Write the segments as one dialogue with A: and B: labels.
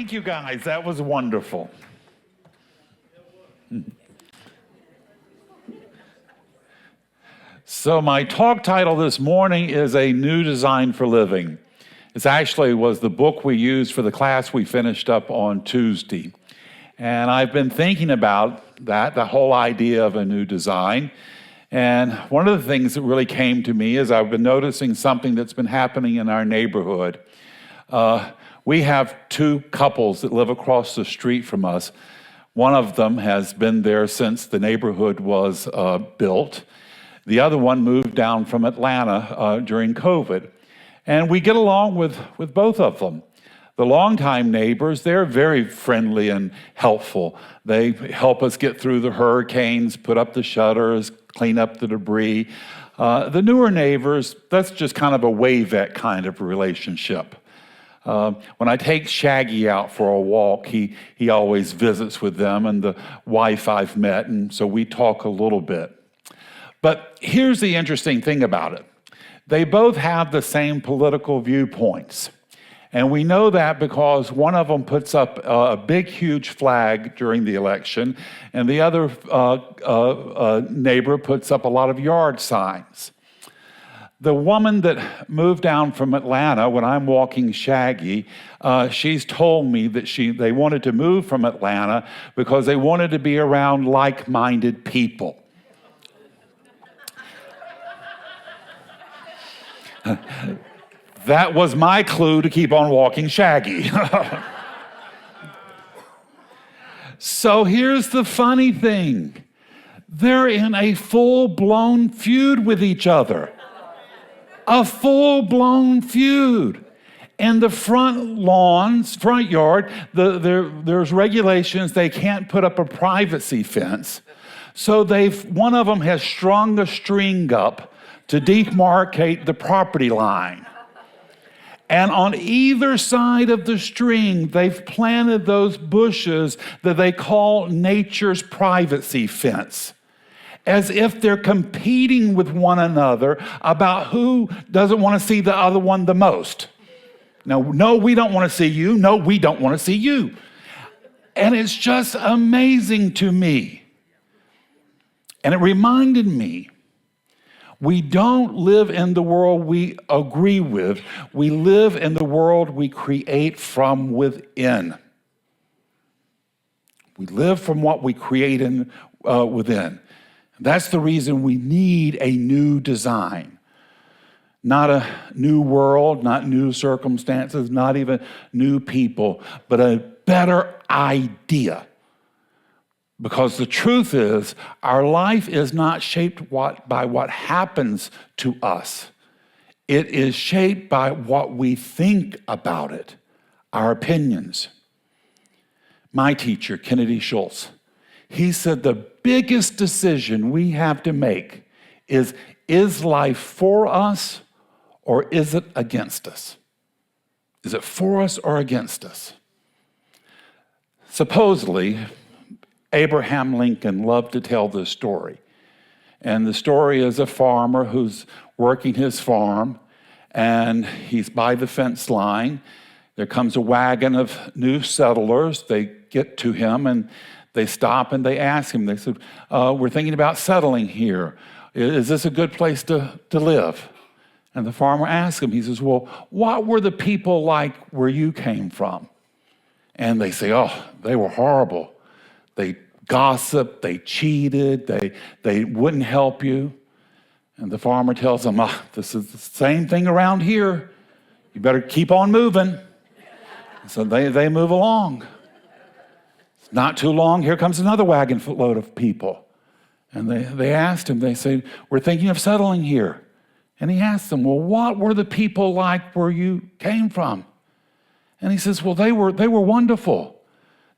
A: Thank you, guys. That was wonderful. So my talk title this morning is A New Design for Living. It actually was the book we used for the class we finished up on Tuesday. And I've been thinking about that, the whole idea of a new design. And one of the things that really came to me is I've been noticing something that's been happening in our neighborhood. We have two couples that live across the street from us. One of them has been there since the neighborhood was built. The other one moved down from Atlanta during COVID. And we get along with both of them. The longtime neighbors, they're very friendly and helpful. They help us get through the hurricanes, put up the shutters, clean up the debris. The newer neighbors, that's just kind of a wave-at kind of relationship. When I take Shaggy out for a walk, he always visits with them and the wife I've met, and so we talk a little bit. But here's the interesting thing about it. They both have the same political viewpoints. And we know that because one of them puts up a big, huge flag during the election, and the other neighbor puts up a lot of yard signs. The woman that moved down from Atlanta, when I'm walking Shaggy, she's told me that they wanted to move from Atlanta because they wanted to be around like-minded people. That was my clue to keep on walking Shaggy. So here's the funny thing. They're in a full-blown feud with each other. A full-blown feud. In the front yard, there's regulations. They can't put up a privacy fence. So one of them has strung a string up to demarcate the property line. And on either side of the string, they've planted those bushes that they call nature's privacy fence, as if they're competing with one another about who doesn't want to see the other one the most. No, we don't want to see you. No, we don't want to see you. And it's just amazing to me. And it reminded me, we don't live in the world we agree with. We live in the world we create from within. We live from what we create within. That's the reason we need a new design. Not a new world, not new circumstances, not even new people, but a better idea. Because the truth is, our life is not shaped by what happens to us. It is shaped by what we think about it, our opinions. My teacher, Kennedy Schultz, he said the biggest decision we have to make is life for us or is it against us? Is it for us or against us? Supposedly, Abraham Lincoln loved to tell this story. And the story is a farmer who's working his farm, and he's by the fence line. There comes a wagon of new settlers. They get to him, and they stop, and they ask him. They said, we're thinking about settling here. Is this a good place to live? And the farmer asks him, he says, well, what were the people like where you came from? And they say, oh, they were horrible. They gossiped, they cheated, they wouldn't help you. And the farmer tells them, this is the same thing around here. You better keep on moving. So they move along. Not too long, here comes another wagon load of people. And they asked him, they say, we're thinking of settling here. And he asked them, well, what were the people like where you came from? And he says, well, they were wonderful.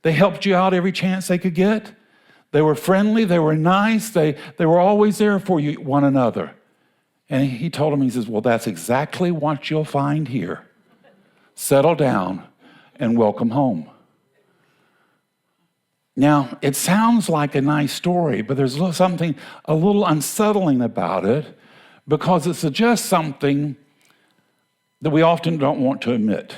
A: They helped you out every chance they could get. They were friendly, they were nice, they were always there for you, one another. And he told him, he says, well, that's exactly what you'll find here. Settle down and welcome home. Now, it sounds like a nice story, but there's something a little unsettling about it because it suggests something that we often don't want to admit.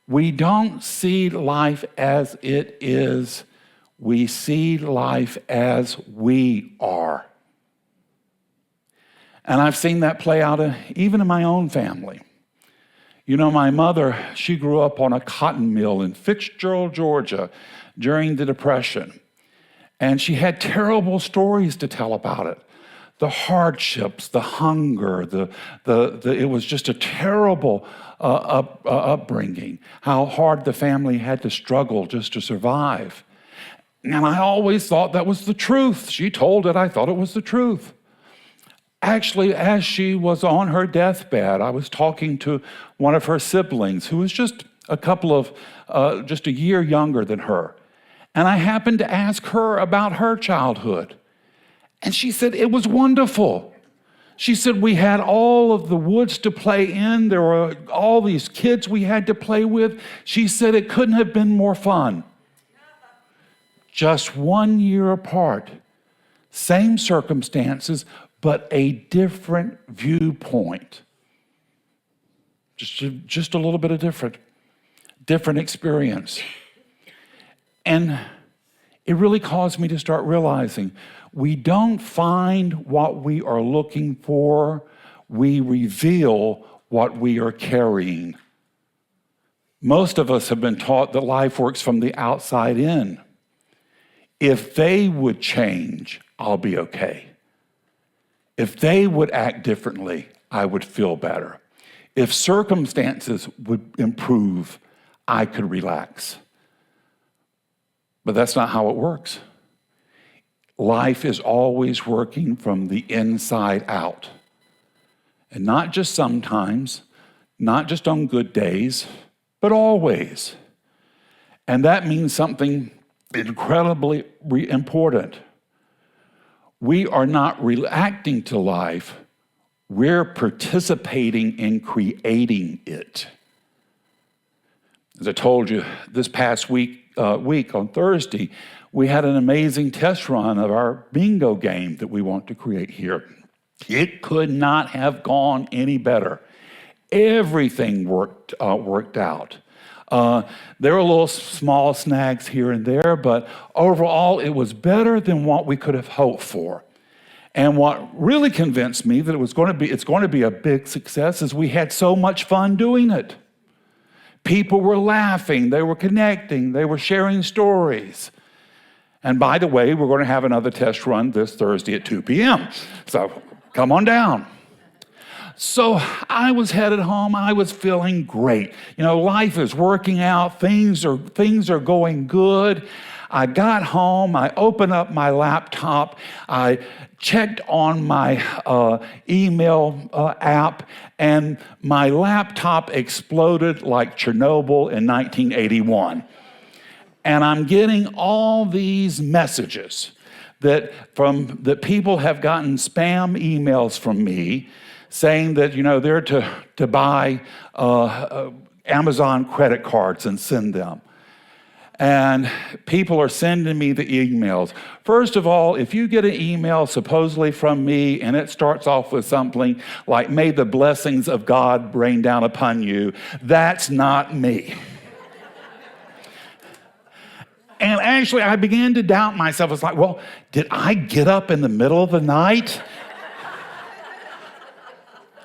A: We don't see life as it is. We see life as we are. And I've seen that play out even in my own family. You know, my mother, she grew up on a cotton mill in Fitzgerald, Georgia during the Depression. And she had terrible stories to tell about it. The hardships, the hunger, it was just a terrible upbringing, how hard the family had to struggle just to survive. And I always thought that was the truth. She told it, I thought it was the truth. Actually, as she was on her deathbed, I was talking to one of her siblings who was just just a year younger than her. And I happened to ask her about her childhood. And she said, it was wonderful. She said, we had all of the woods to play in. There were all these kids we had to play with. She said, it couldn't have been more fun. Just 1 year apart, same circumstances, but a different viewpoint. Just a little bit of different experience. And it really caused me to start realizing we don't find what we are looking for, we reveal what we are carrying. Most of us have been taught that life works from the outside in. If they would change, I'll be okay. If they would act differently, I would feel better. If circumstances would improve, I could relax. But that's not how it works. Life is always working from the inside out. And not just sometimes, not just on good days, but always. And that means something incredibly important. We are not reacting to life, we're participating in creating it. As I told you, this past week on Thursday, we had an amazing test run of our bingo game that we want to create here. It could not have gone any better. Everything worked out. There were little small snags here and there, but overall it was better than what we could have hoped for. And what really convinced me that it's going to be a big success is we had so much fun doing it. People were laughing, they were connecting, they were sharing stories. And by the way, we're going to have another test run this Thursday at 2 p.m. So come on down. So I was headed home. I was feeling great. You know, life is working out. Things are going good. I got home. I opened up my laptop. I checked on my email app, and my laptop exploded like Chernobyl in 1981. And I'm getting all these messages that people have gotten spam emails from me saying that, you know, they're to buy Amazon credit cards and send them. And people are sending me the emails. First of all, if you get an email supposedly from me and it starts off with something like, may the blessings of God rain down upon you, that's not me. And actually, I began to doubt myself. It's like, well, did I get up in the middle of the night?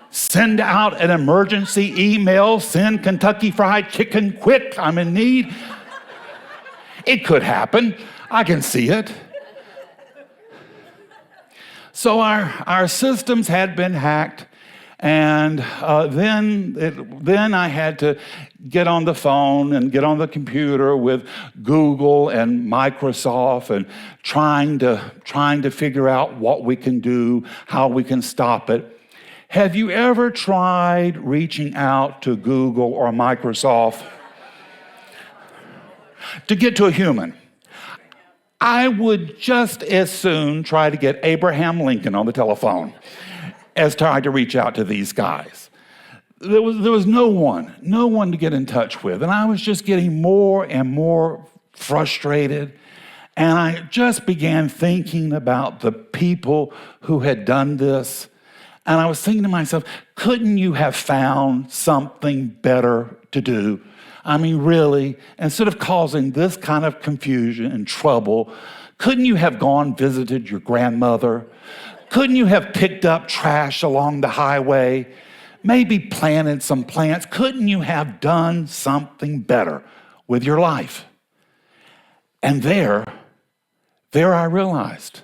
A: Send out an emergency email, send Kentucky Fried Chicken quick, I'm in need. It could happen. I can see it. So our systems had been hacked, and then I had to get on the phone and get on the computer with Google and Microsoft and trying to figure out what we can do, how we can stop it. Have you ever tried reaching out to Google or Microsoft to get to a human? I would just as soon try to get Abraham Lincoln on the telephone as try to reach out to these guys. There was no one to get in touch with. And I was just getting more and more frustrated. And I just began thinking about the people who had done this. And I was thinking to myself, couldn't you have found something better to do? I mean, really, instead of causing this kind of confusion and trouble, couldn't you have gone visited your grandmother? Couldn't you have picked up trash along the highway? Maybe planted some plants? Couldn't you have done something better with your life? And there I realized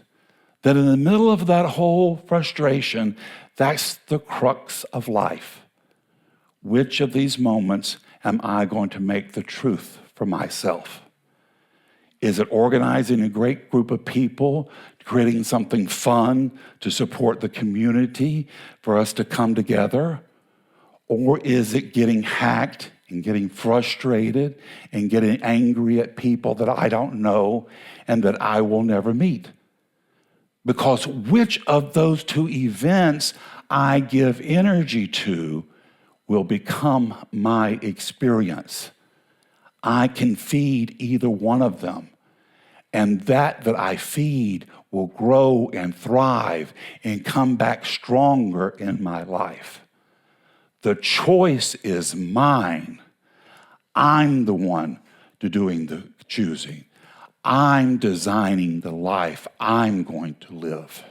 A: that in the middle of that whole frustration, that's the crux of life. Which of these moments am I going to make the truth for myself? Is it organizing a great group of people, creating something fun to support the community for us to come together? Or is it getting hacked and getting frustrated and getting angry at people that I don't know and that I will never meet? Because which of those two events I give energy to will become my experience. I can feed either one of them. And that I feed will grow and thrive and come back stronger in my life. The choice is mine. I'm the one doing the choosing. I'm designing the life I'm going to live.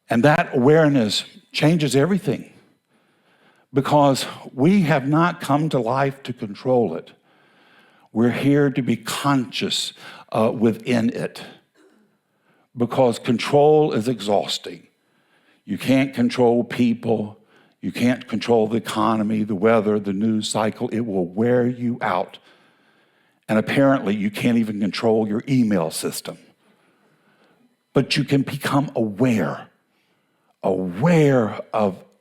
A: And that awareness changes everything, because we have not come to life to control it. We're here to be conscious within it, because control is exhausting. You can't control people. You can't control the economy, the weather, the news cycle. It will wear you out. And apparently, you can't even control your email system. But you can become aware of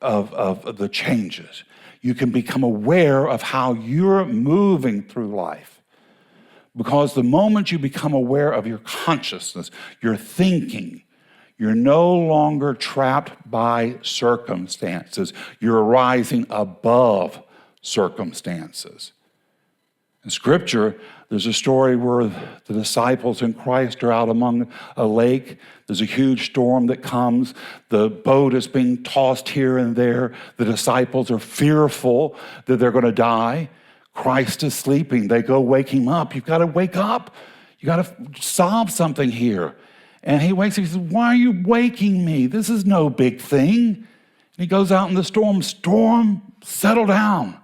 A: the changes. You can become aware of how you're moving through life. Because the moment you become aware of your consciousness, your thinking, you're no longer trapped by circumstances. You're rising above circumstances. In Scripture, there's a story where the disciples in Christ are out among a lake. There's a huge storm that comes. The boat is being tossed here and there. The disciples are fearful that they're going to die. Christ is sleeping. They go wake him up. You've got to wake up. You got to solve something here. And he wakes up. He says, "Why are you waking me? This is no big thing." And he goes out in the storm. Storm, settle down.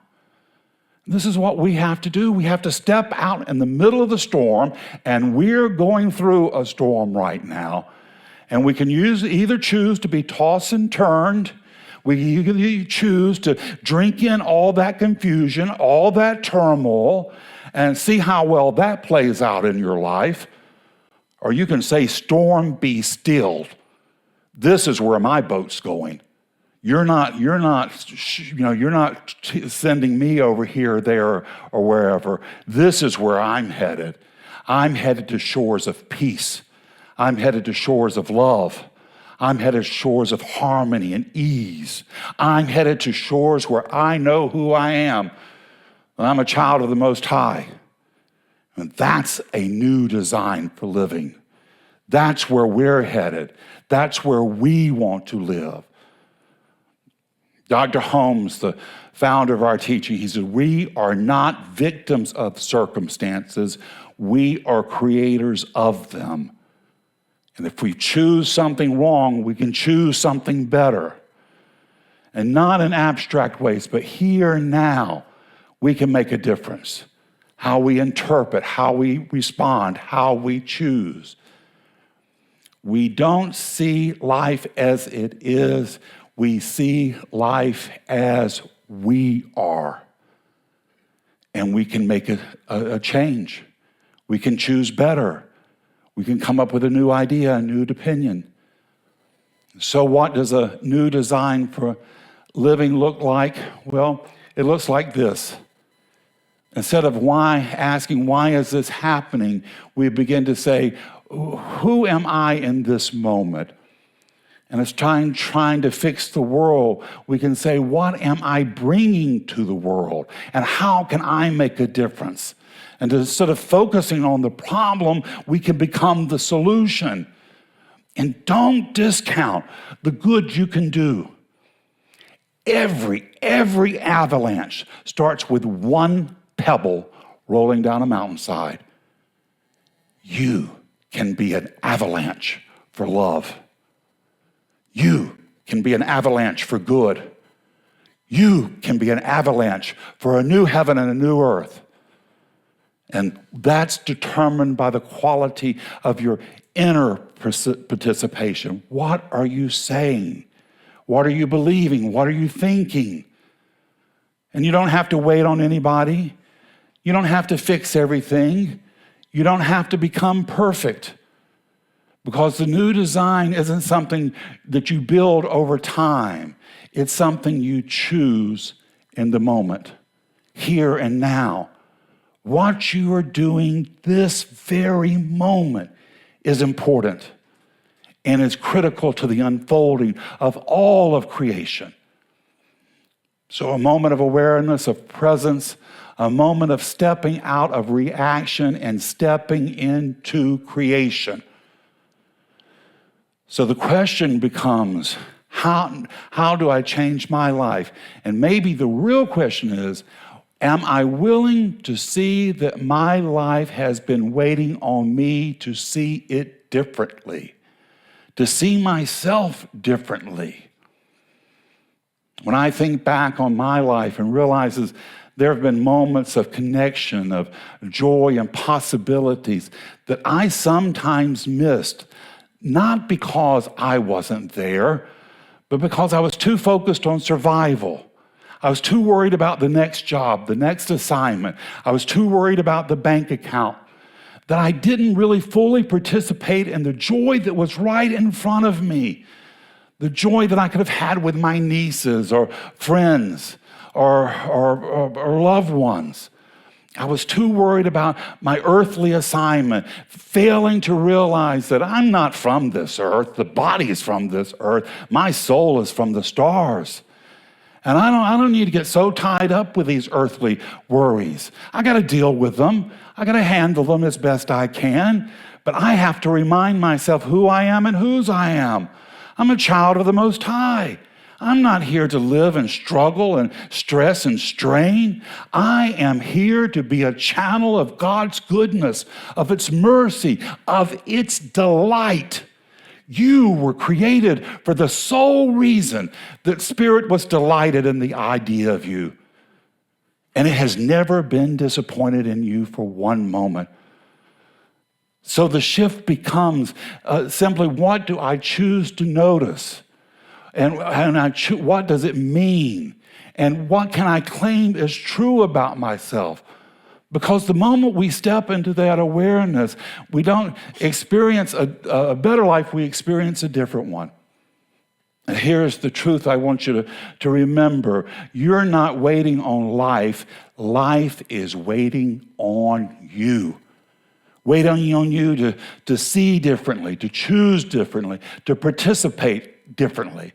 A: This is what we have to do. We have to step out in the middle of the storm, and we're going through a storm right now. And we can either choose to be tossed and turned. We can choose to drink in all that confusion, all that turmoil, and see how well that plays out in your life. Or you can say, "Storm, be stilled. This is where my boat's going. You're not sending me over here, there, or wherever. This is where I'm headed. I'm headed to shores of peace. I'm headed to shores of love. I'm headed to shores of harmony and ease. I'm headed to shores where I know who I am. I'm a child of the Most High." And that's a new design for living. That's where we're headed. That's where we want to live. Dr. Holmes, the founder of our teaching, he said, "We are not victims of circumstances. We are creators of them. And if we choose something wrong, we can choose something better. And not in abstract ways, but here and now, we can make a difference. How we interpret, how we respond, how we choose. We don't see life as it is. We see life as we are. And we can make a change. We can choose better. We can come up with a new idea, a new opinion. So what does a new design for living look like? Well, it looks like this. Instead of asking why is this happening, we begin to say, who am I in this moment? And it's trying to fix the world. We can say, what am I bringing to the world? And how can I make a difference? And instead of focusing on the problem, we can become the solution. And don't discount the good you can do. Every avalanche starts with one pebble rolling down a mountainside. You can be an avalanche for love. You can be an avalanche for good. You can be an avalanche for a new heaven and a new earth. And that's determined by the quality of your inner participation. What are you saying? What are you believing? What are you thinking? And you don't have to wait on anybody. You don't have to fix everything. You don't have to become perfect. Because the new design isn't something that you build over time. It's something you choose in the moment, here and now. What you are doing this very moment is important and is critical to the unfolding of all of creation. So a moment of awareness, of presence, a moment of stepping out of reaction and stepping into creation. So the question becomes, how do I change my life? And maybe the real question is, am I willing to see that my life has been waiting on me to see it differently, to see myself differently? When I think back on my life and realizes there have been moments of connection, of joy and possibilities that I sometimes missed, not because I wasn't there, but because I was too focused on survival. I was too worried about the next job, the next assignment. I was too worried about the bank account that I didn't really fully participate in the joy that was right in front of me, the joy that I could have had with my nieces or friends or loved ones. I was too worried about my earthly assignment, failing to realize that I'm not from this earth. The body is from this earth. My soul is from the stars. And I don't need to get so tied up with these earthly worries. I got to deal with them. I got to handle them as best I can. But I have to remind myself who I am and whose I am. I'm a child of the Most High. I'm not here to live and struggle and stress and strain. I am here to be a channel of God's goodness, of its mercy, of its delight. You were created for the sole reason that Spirit was delighted in the idea of you. And it has never been disappointed in you for one moment. So the shift becomes simply, what do I choose to notice? And what does it mean? And what can I claim is true about myself? Because the moment we step into that awareness, we don't experience a better life, we experience a different one. And here's the truth I want you to remember. You're not waiting on life. Life is waiting on you. Waiting on you to see differently, to choose differently, to participate differently.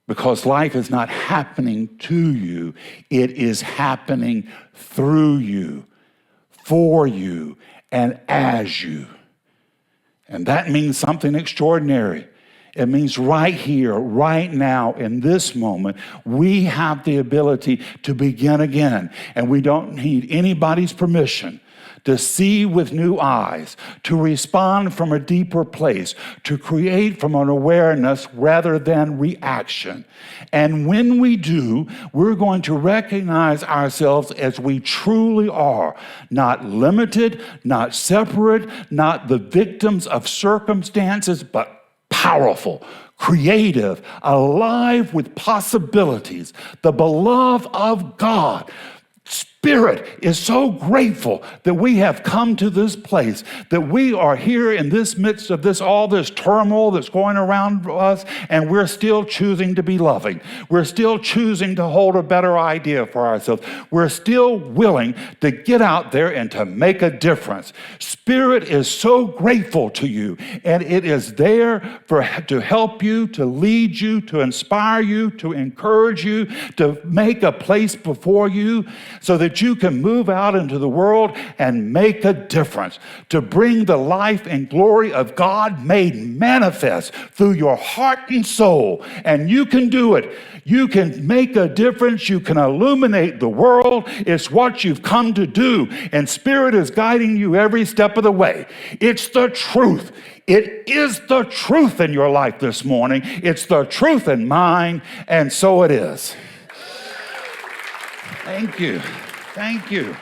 A: Because life is not happening to you, it is happening through you, for you, and as you. And that means something extraordinary. It means right here, right now, in this moment, we have the ability to begin again. And we don't need anybody's permission to see with new eyes, to respond from a deeper place, to create from an awareness rather than reaction. And when we do, we're going to recognize ourselves as we truly are, not limited, not separate, not the victims of circumstances, but powerful, creative, alive with possibilities, the beloved of God. Spirit is so grateful that we have come to this place, that we are here in this midst of all this turmoil that's going around us, and we're still choosing to be loving. We're still choosing to hold a better idea for ourselves. We're still willing to get out there and to make a difference. Spirit is so grateful to you, and it is there to help you, to lead you, to inspire you, to encourage you, to make a place before you so that that you can move out into the world and make a difference, to bring the life and glory of God made manifest through your heart and soul. And you can do it. You can make a difference. You can illuminate the world. It's what you've come to do. And Spirit is guiding you every step of the way. It's the truth. It is the truth in your life this morning. It's the truth in mine, and so it is. Thank you. Thank you.